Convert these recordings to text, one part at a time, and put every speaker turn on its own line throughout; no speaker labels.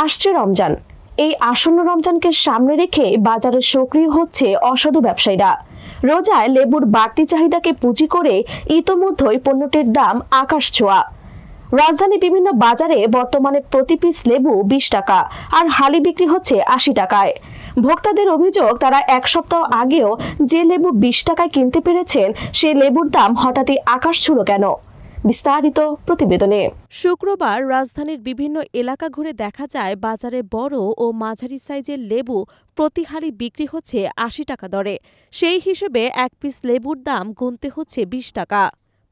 আসছে রমজান। এই আসন্ন রমজানকে সামনে রেখে বাজারে সক্রিয় হচ্ছে অসাধু ব্যবসায়ীরা। রোজায় লেবুর বাড়তি চাহিদাকে পুঁজি করে ইতোমধ্যেই পণ্যটির দাম আকাশ ছোঁয়া। রাজধানী বিভিন্ন বাজারে বর্তমানে প্রতি পিস লেবু 20 টাকা আর হালি বিক্রি হচ্ছে 80 টাকায়। ভোক্তাদের অভিযোগ, তারা এক সপ্তাহ আগেও যে লেবু 20 টাকায় কিনতে পেরেছেন, সেই লেবুর দাম হঠাৎই আকাশ ছুঁল কেন? বিস্তারিত প্রতিবেদনে।
শুক্রবার রাজধানীর বিভিন্ন এলাকা ঘুরে দেখা যায় বাজারে বড় ও মাঝারি সাইজের লেবু প্রতি হালি বিক্রি হচ্ছে 80 টাকা দরে। সেই হিসেবে এক পিস লেবুর দাম গুনতে হচ্ছে 20 টাকা।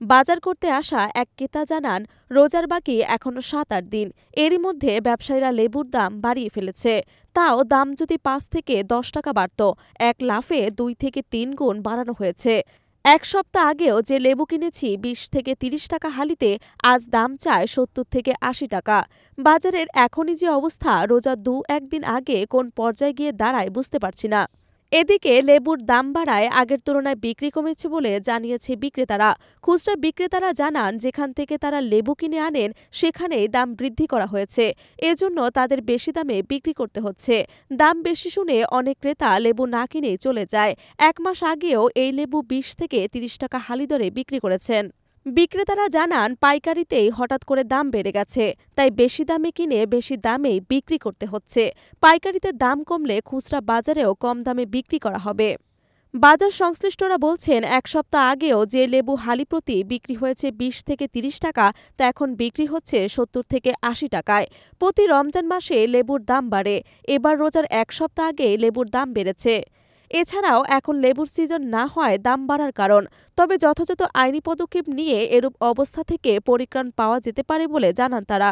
বাজার করতে আসা এক ক্রেতা জানান, রোজার বাকি এখনো 7-8 দিন। এরই মধ্যে ব্যবসায়ীরা লেবুর দাম বাড়িয়ে ফেলেছে। তাও দাম যদি 5 থেকে 10 টাকা বাড়ত, এক লাফে 2 থেকে 3 গুণ বাড়ানো হয়েছে। এক সপ্তাহ আগেও যে লেবু কিনেছি 20 থেকে 30 টাকা হালিতে, আজ দাম চায় 70 থেকে 80 টাকা। বাজারের এখনই যে অবস্থা, রোজা 2-1 দিন আগে কোন পর্যায়ে গিয়ে দাঁড়ায় বুঝতে পারছি না। এদিকে লেবুর দাম বাড়ায় আগের তুলনায় বিক্রি কমেছে বলে জানিয়েছে বিক্রেতারা। খুচরা বিক্রেতারা জানান, যেখান থেকে তারা লেবু কিনে আনেন সেখানেই দাম বৃদ্ধি করা হয়েছে। এজন্য তাদের বেশি দামে বিক্রি করতে হচ্ছে। দাম বেশি শুনে অনেক ক্রেতা লেবু না কিনেই চলে যায়। 1 মাস আগেও এই লেবু 20 থেকে 30 টাকা হালি দরে বিক্রি করেছেন। বিক্রেতারা জানান, পাইকারিতেই হঠাৎ করে দাম বেড়ে গেছে, তাই বেশি দামে কিনে বেশি দামেই বিক্রি করতে হচ্ছে। পাইকারিতে দাম কমলে খুচরা বাজারেও কম দামে বিক্রি করা হবে। বাজার সংশ্লিষ্টরা বলছেন, এক সপ্তাহ আগেও যে লেবু হালি প্রতি বিক্রি হয়েছে 20 থেকে 30 টাকা, তা এখন বিক্রি হচ্ছে 70 থেকে 80 টাকায়। প্রতি রমজান মাসে লেবুর দাম বাড়ে। এবার রোজার এক সপ্তাহ আগে লেবুর দাম বেড়েছে। এছাড়াও এখন লেবুর সিজন না হয় দাম বাড়ার কারণ। তবে যথাযথ আইনি পদক্ষেপ নিয়ে এরূপ অবস্থা থেকে পরিত্রাণ পাওয়া যেতে পারে বলে জানান তারা।